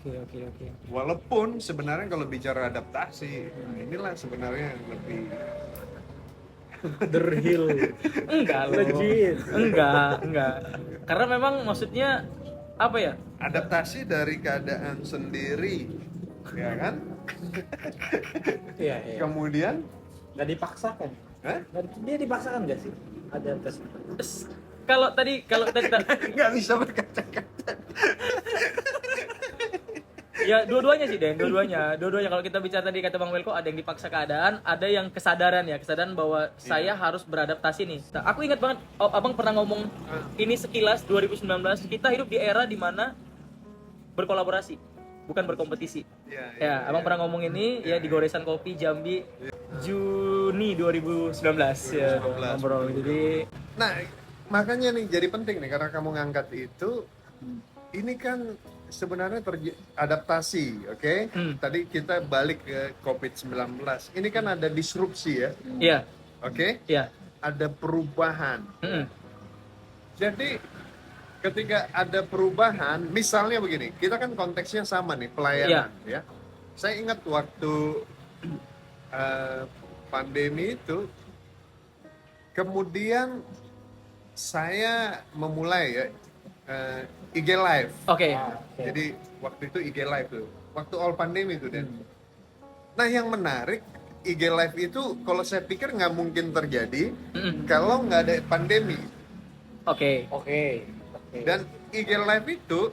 Oke. Walaupun sebenarnya kalau bicara adaptasi, inilah sebenarnya yang lebih The real. Enggak loh. Legit. Enggak. Karena memang maksudnya apa ya? adaptasi dari keadaan sendiri, ya kan? Iya. Kemudian, Nggak dipaksakan. Dia dipaksakan nggak sih? Ada tes. Kalau tadi nggak bisa berkata-kata. ya dua-duanya sih Den, dua-duanya kalau kita bicara tadi kata Bang Welko ada yang dipaksa keadaan, ada yang kesadaran bahwa saya harus beradaptasi nih. Nah, aku ingat banget Abang pernah ngomong ini sekilas 2019 kita hidup di era di mana berkolaborasi bukan berkompetisi. Ya, Abang pernah ngomong ini ya di Goresan Kopi Jambi Juni 2019 ya ngobrol. Jadi Nah, makanya nih jadi penting nih karena kamu ngangkat itu. Ini kan sebenarnya adaptasi, oke? Tadi kita balik ke COVID-19. Ini kan ada disrupsi ya, iya. oke? Iya. Ada perubahan. Jadi ketika ada perubahan, misalnya begini, kita kan konteksnya sama nih, pelayanan ya. Saya ingat waktu pandemi itu, kemudian saya memulai ya IG Live. Oke. Jadi waktu itu IG Live tuh, waktu all pandemi itu Dan. Nah yang menarik IG Live itu kalau saya pikir nggak mungkin terjadi kalau nggak ada pandemi. Oke. Dan IG Live itu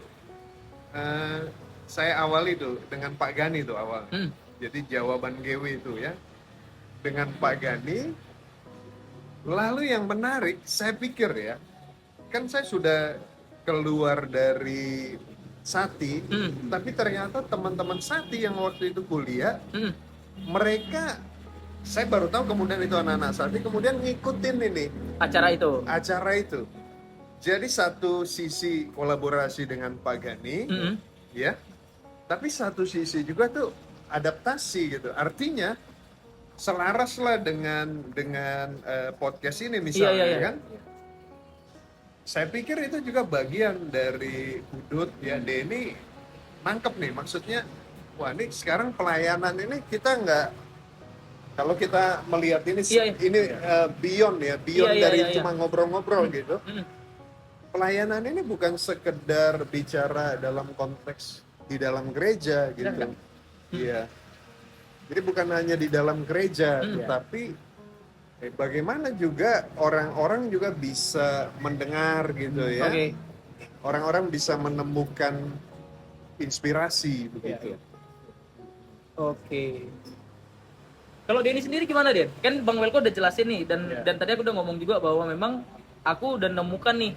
saya awali tuh dengan Pak Gani tuh awal. Jadi jawaban GW itu ya dengan Pak Gani. Lalu yang menarik saya pikir ya, kan saya sudah keluar dari Sati, tapi ternyata teman-teman Sati yang waktu itu kuliah, mereka, saya baru tahu kemudian itu anak-anak Sati, kemudian ngikutin ini Acara itu. Jadi satu sisi kolaborasi dengan Pak Gani, ya, tapi satu sisi juga tuh adaptasi gitu. Artinya selaras lah dengan podcast ini misalnya, iya. kan? Saya pikir itu juga bagian dari Udut ya. Denny nangkep nih, maksudnya wah ini sekarang pelayanan ini kita nggak, kalau kita melihat ini beyond dari cuma ngobrol-ngobrol gitu. Pelayanan ini bukan sekedar bicara dalam konteks di dalam gereja gitu. Iya. Jadi bukan hanya di dalam gereja, tapi bagaimana juga orang-orang juga bisa mendengar gitu ya. Orang-orang bisa menemukan inspirasi begitu. Oke. Kalau Denny sendiri gimana Den? Kan Bang Welko udah jelasin nih dan tadi aku udah ngomong juga bahwa memang aku udah nemukan nih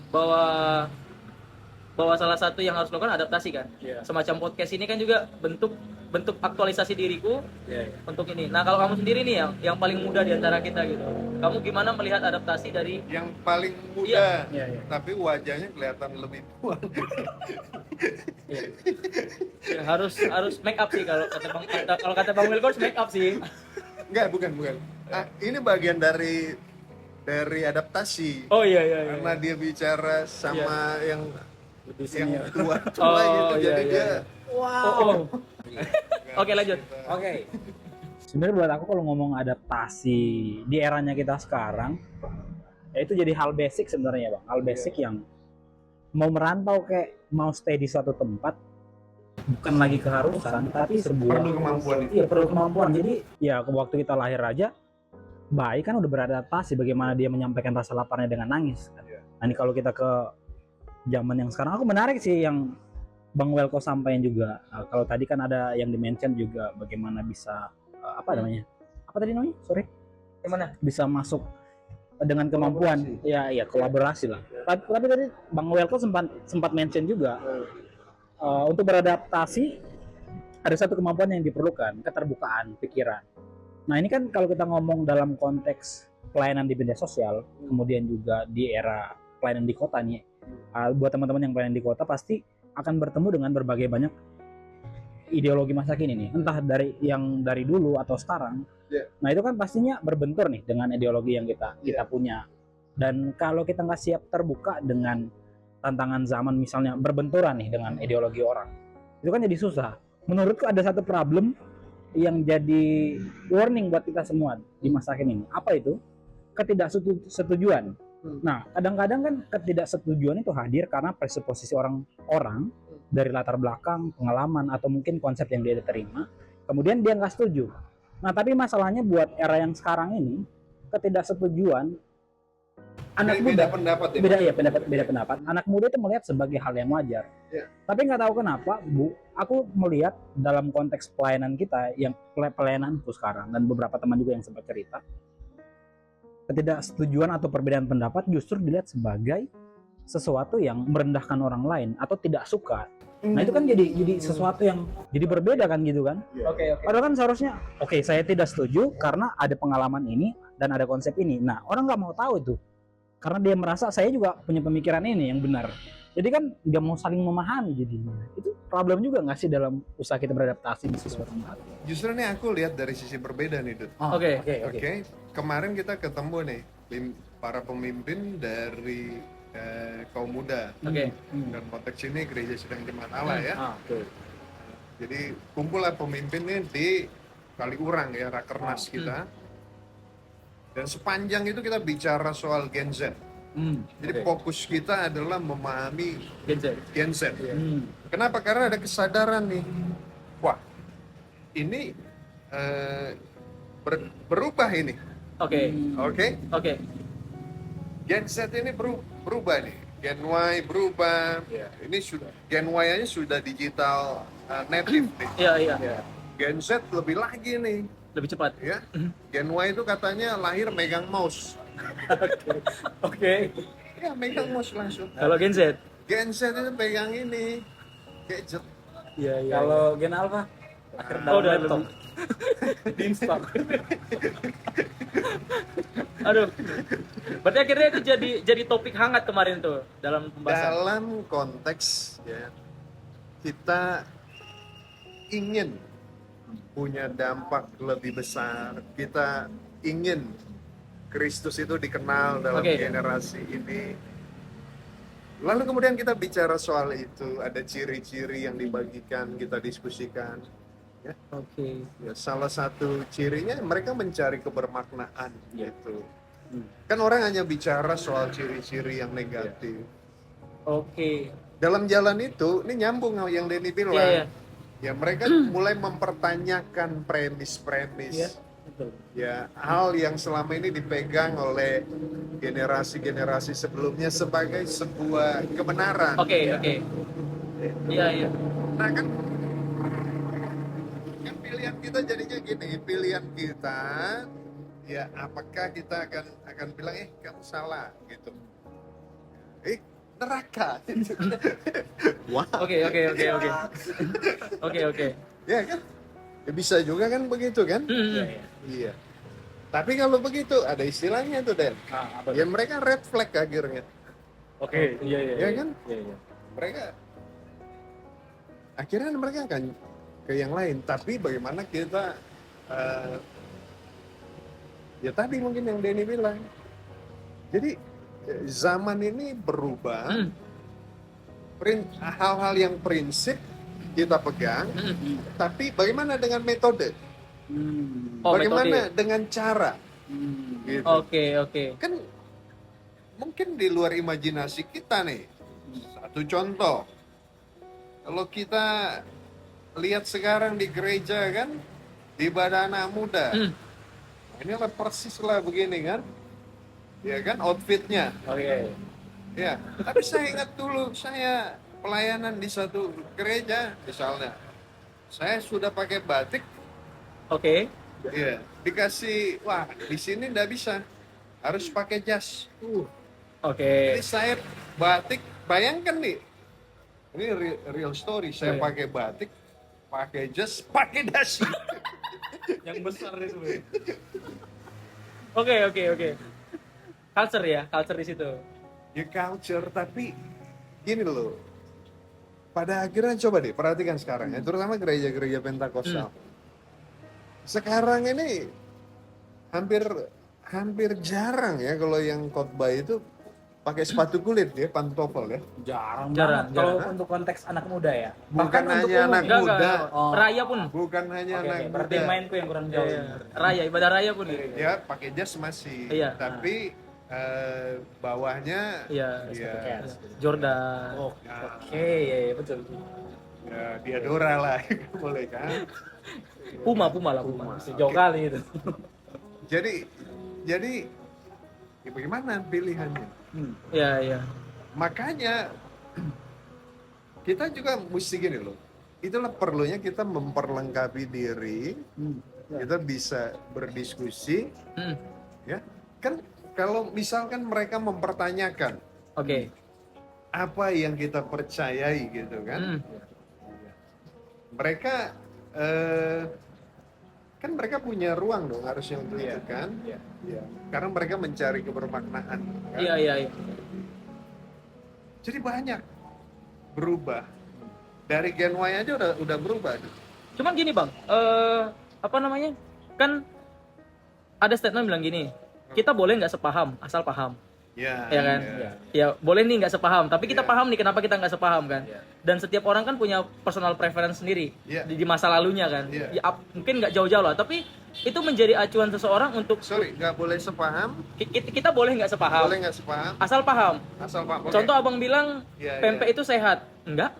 bahwa salah satu yang harus dilakukan adaptasi kan. Semacam podcast ini kan juga bentuk aktualisasi diriku untuk ini. Nah kalau kamu sendiri nih yang paling muda di antara kita gitu, kamu gimana melihat adaptasi dari yang paling muda, tapi wajahnya kelihatan lebih tua. harus make up sih kalau kata Bang Wilko harus make up sih. Enggak, bukan. Ini bagian dari adaptasi. Oh iya. Karena dia bicara sama yang tua gitu, jadi dia Wow. Oke, lanjut. Oke. Sebenarnya buat aku kalau ngomong adaptasi di eranya kita sekarang, ya itu jadi hal basic sebenarnya Bang. Hal basic yang mau merantau kayak mau stay di suatu tempat bukan lagi keharusan, tapi sebuah perlu kemampuan itu. Iya, perlu kemampuan. Jadi ya waktu kita lahir aja bayi kan udah beradaptasi bagaimana dia menyampaikan rasa laparnya dengan nangis kan. Nah, ini kalau kita ke zaman yang sekarang, aku menarik sih yang Bang Welko sampaikan juga. Kalau tadi kan ada yang dimention juga bagaimana bisa apa namanya? Apa tadi namanya? Sorry. Gimana? Bisa masuk dengan kemampuan. Ya, kolaborasi lah. Tapi tadi Bang Welko sempat mention juga untuk beradaptasi ada satu kemampuan yang diperlukan, keterbukaan pikiran. Nah, ini kan kalau kita ngomong dalam konteks pelayanan di media sosial, kemudian juga di era pelayanan di kota nih. Buat teman-teman yang pelayanan di kota pasti akan bertemu dengan berbagai banyak ideologi masa kini nih, entah dari dulu atau sekarang. Nah itu kan pastinya berbentur nih dengan ideologi yang kita punya. Dan kalau kita nggak siap terbuka dengan tantangan zaman, misalnya berbenturan nih dengan ideologi orang, itu kan jadi susah. Menurutku ada satu problem yang jadi warning buat kita semua di masa kini ini. Apa itu? Ketidaksetujuan. Nah, kadang-kadang kan ketidaksetujuan itu hadir karena presupposisi orang-orang dari latar belakang, pengalaman, atau mungkin konsep yang dia terima, kemudian dia nggak setuju. Nah, tapi masalahnya buat era yang sekarang ini, ketidaksetujuan anak Beda muda pendapat ya. beda pendapat. Anak muda itu melihat sebagai hal yang wajar. Ya. Tapi nggak tahu kenapa, Bu, aku melihat dalam konteks pelayanan kita yang pelayananku sekarang dan beberapa teman juga yang sempat cerita, ketidaksetujuan atau perbedaan pendapat justru dilihat sebagai sesuatu yang merendahkan orang lain atau tidak suka. Nah, itu kan jadi sesuatu yang jadi berbeda kan gitu kan. Oke. Padahal kan seharusnya oke, saya tidak setuju karena ada pengalaman ini dan ada konsep ini. Nah, orang nggak mau tahu itu karena dia merasa saya juga punya pemikiran ini yang benar. Jadi kan nggak mau saling memahami jadinya. Itu problem juga nggak sih dalam usaha kita beradaptasi di sesuatu yang baru? Justru nih aku lihat dari sisi berbeda nih, Dut. Oke. Oke, kemarin kita ketemu nih para pemimpin dari kaum muda. Oke. Dan konteks ini gereja sedang jemaat Allah ya. Oke. Jadi kumpullah pemimpinnya di Kaliurang ya, Rakernas kita. Dan sepanjang itu kita bicara soal Gen Z. Jadi fokus kita adalah memahami Gen Z. Kenapa? Karena ada kesadaran nih. Wah, ini berubah ini. Oke. Oke? Gen Z ini berubah nih. Gen Y berubah. Ini sudah Gen Y aja sudah digital native nih. Iya. Gen Z lebih lagi nih. Lebih cepat. Ya. Gen Y itu katanya lahir megang mouse. Oke. Ya, megang mouse langsung. Kalau Gen Z? Gen Z itu pegang ini gadget. Iya. Kalau Gen Alpha akhir Oh, udah laptop. Diinstal. Aduh. Berarti akhirnya itu jadi topik hangat kemarin tuh dalam pembahasan. Dalam konteks ya kita ingin punya dampak lebih besar, kita ingin Kristus itu dikenal dalam generasi ini. Lalu kemudian kita bicara soal itu, ada ciri-ciri yang dibagikan, kita diskusikan. Ya. Oke. Ya, salah satu cirinya mereka mencari kebermaknaan gitu. Kan orang hanya bicara soal ciri-ciri yang negatif. Oke. Dalam jalan itu, ini nyambung sama yang Denny bilang. Iya. Ya mereka mulai mempertanyakan premis-premis. Iya, betul. Ya, hal yang selama ini dipegang oleh generasi-generasi sebelumnya sebagai sebuah kebenaran. Oke. Iya. Nah kan pilihan kita jadinya gini, pilihan kita ya apakah kita akan bilang kamu salah gitu. Neraka. Wah. Oke. Ya kan? Ya bisa juga kan begitu kan? Iya. Tapi kalau begitu ada istilahnya tuh Den. Ya mereka red flag akhirnya. Oke. Iya. Ya kan? Iya. Mereka akhirnya mereka akan ke yang lain. Tapi bagaimana kita ya tadi mungkin yang Denny bilang. Jadi zaman ini berubah. Hal-hal yang prinsip kita pegang, tapi bagaimana dengan metode? Bagaimana metode. dengan cara? Gitu. Oke. Kan mungkin di luar imajinasi kita nih. Satu contoh, kalau kita lihat sekarang di gereja kan, di ibadah anak muda, inilah persis lah begini kan, ya kan outfitnya. Oke. Ya, tapi saya ingat dulu saya pelayanan di satu gereja misalnya, saya sudah pakai batik. Oke. Iya, dikasih wah di sini nggak bisa, harus pakai jas. Oke. Jadi saya batik, bayangkan nih, ini real story. Saya pakai batik, pakai jas, pakai dasi. Yang besar itu. Oke. Culture di situ. Ya culture, tapi gini loh. Pada akhirnya coba deh perhatikan sekarang ya, terutama gereja-gereja Pentakosta. Sekarang ini hampir jarang ya kalau yang khotbah itu pakai sepatu kulit ya, pantofel ya. Jarang Jarang, banget kalau jarang. untuk konteks anak muda ya. Bukan Bahkan untuk hanya umum. anak Enggak, muda. enggak. Oh. Raya pun. Bukan hanya Oke, anak oke. Berarti muda. mainku yang kurang jauh. Iya. Raya, ibadah raya pun gitu. Ya pakai jas masih, Iya. tapi bawahnya Iya. ya, Cats. Jordan. Oh, oke, ya, ya, betul. ya Diadora lah, boleh kan? Puma lah Puma. Sejauh kali itu. Jadi ya bagaimana pilihannya? Iya, iya. Makanya kita juga mesti gini loh. Itulah perlunya kita memperlengkapi diri, kita bisa berdiskusi, Hmm. ya. Kan kalau misalkan mereka mempertanyakan Oke. apa yang kita percayai gitu kan, Hmm. mereka kan mereka punya ruang dong harusnya untuk itu kan. Iya. Ya, karena mereka mencari kebermaknaan kan? Iya, iya, iya. Jadi banyak berubah dari Gen Y aja udah berubah. Cuman gini bang, apa namanya? Kan ada statement bilang gini, kita boleh nggak sepaham asal paham, Ya, ya kan? ya. Ya boleh nih nggak sepaham, tapi kita Iya. paham nih kenapa kita nggak sepaham kan? Iya. Dan setiap orang kan punya personal preference sendiri Iya. di masa lalunya kan. Iya. Ya, mungkin nggak jauh-jauh lah, tapi itu menjadi acuan seseorang untuk Sorry, nggak boleh sepaham, kita boleh nggak sepaham, boleh nggak sepaham, asal paham. asal paham. Oke. Contoh abang bilang Iya, pempek iya. itu sehat, enggak?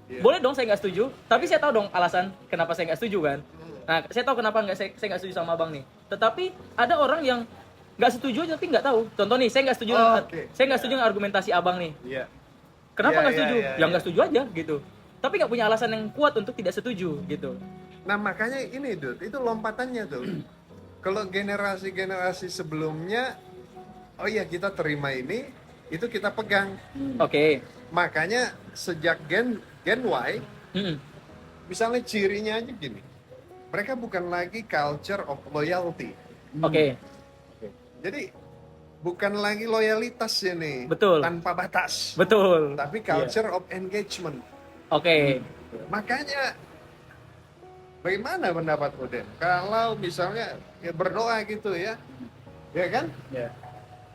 Iya. Boleh dong saya nggak setuju, tapi saya tahu dong alasan kenapa saya nggak setuju kan. Hmm. Nah, saya tahu kenapa saya nggak setuju sama abang nih. Tetapi ada orang yang nggak setuju tapi nggak tahu. Contoh nih, saya nggak setuju, Oh, oke. saya nggak setuju dengan argumentasi abang nih. Iya. Kenapa Iya, nggak iya, setuju? iya, Ya iya. nggak setuju aja gitu. Tapi nggak punya alasan yang kuat untuk tidak setuju gitu. Nah makanya ini Dut, itu lompatannya tuh. Kalau generasi-generasi sebelumnya, oh iya kita terima ini, itu kita pegang. Oke. Makanya sejak Gen Y, Mm-mm. misalnya cirinya aja gini, mereka bukan lagi culture of loyalty. Oke. Jadi bukan lagi loyalitas ini, Betul. tanpa batas, Betul. tapi culture of engagement. Oke. Makanya bagaimana pendapat Oden? Kalau misalnya ya berdoa gitu ya kan? Ya.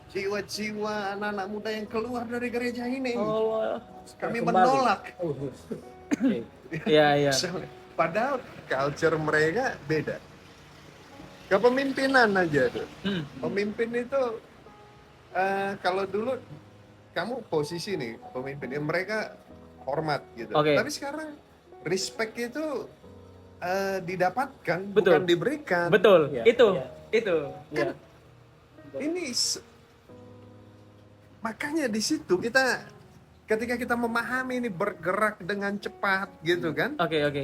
Jiwa-jiwa anak-anak muda yang keluar dari gereja ini, Oh. kami Kembali. menolak. Oke. Iya, iya. Padahal culture mereka beda. Kepemimpinan aja tuh. Hmm. Pemimpin itu kalau dulu kamu posisi nih pemimpin, ya mereka hormat gitu. Oke. Tapi sekarang respect itu didapatkan, Betul. bukan diberikan. Betul. Iya, Itu. iya. Itu. Iya. Ini makanya di situ kita ketika kita memahami ini bergerak dengan cepat gitu kan, Oke, oke.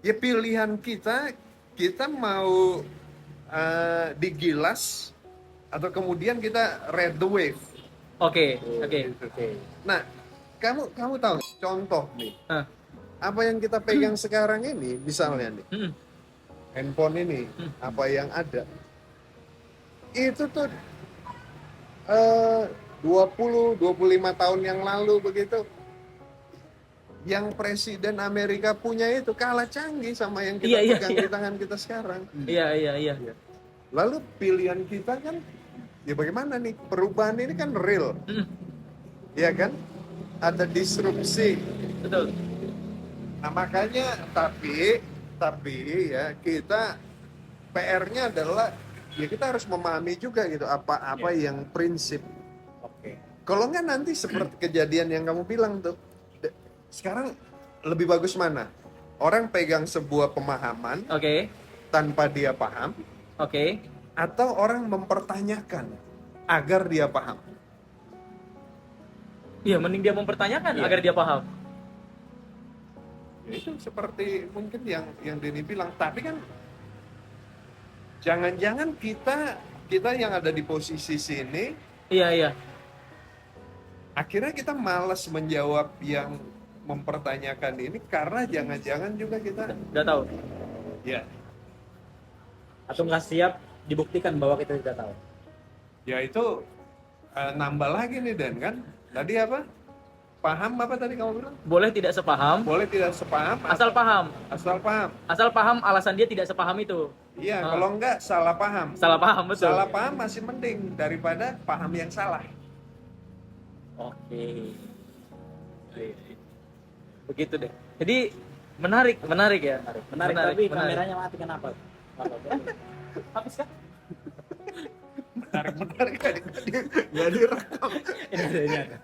ya pilihan kita mau digilas atau kemudian kita ride the wave. Oke, oke. Gitu. Oke. Nah, kamu tahu contoh nih, Ah. apa yang kita pegang sekarang ini, misalnya nih, Mm-mm. handphone ini, apa yang ada, itu tuh 20-25 tahun yang lalu begitu, yang presiden Amerika punya itu kalah canggih sama yang kita Iya, iya, pegang iya. di tangan kita sekarang. Iya, iya, iya. Lalu pilihan kita kan, ya bagaimana nih, perubahan ini kan real, Mm. ya kan? Ada disrupsi. Betul. Nah makanya tapi ya kita PR-nya adalah ya kita harus memahami juga gitu apa yang prinsip. Oke. Kalau nggak nanti seperti kejadian yang kamu bilang tuh, sekarang lebih bagus mana? Orang pegang sebuah pemahaman Oke. tanpa dia paham, Oke. atau orang mempertanyakan agar dia paham. Iya, mending dia mempertanyakan Iya. agar dia paham. Ya, itu seperti mungkin yang Denny bilang, tapi kan jangan-jangan kita yang ada di posisi sini Iya, iya. akhirnya kita malas menjawab yang mempertanyakan ini karena jangan-jangan juga kita Udah tahu. ya Atau nggak siap dibuktikan bahwa kita tidak tahu. ya itu nambah lagi nih Dan kan tadi apa paham apa tadi kamu bilang Boleh tidak sepaham, boleh tidak sepaham asal paham. asal paham Asal paham alasan dia tidak sepaham itu. iya kalau enggak salah paham Salah paham, betul. salah paham masih mending daripada paham yang salah Oke. Begitu deh. Jadi menarik ya. Menarik, tapi kameranya mati kenapa? Habis kan? Menarik nggak direkam. Ini ada.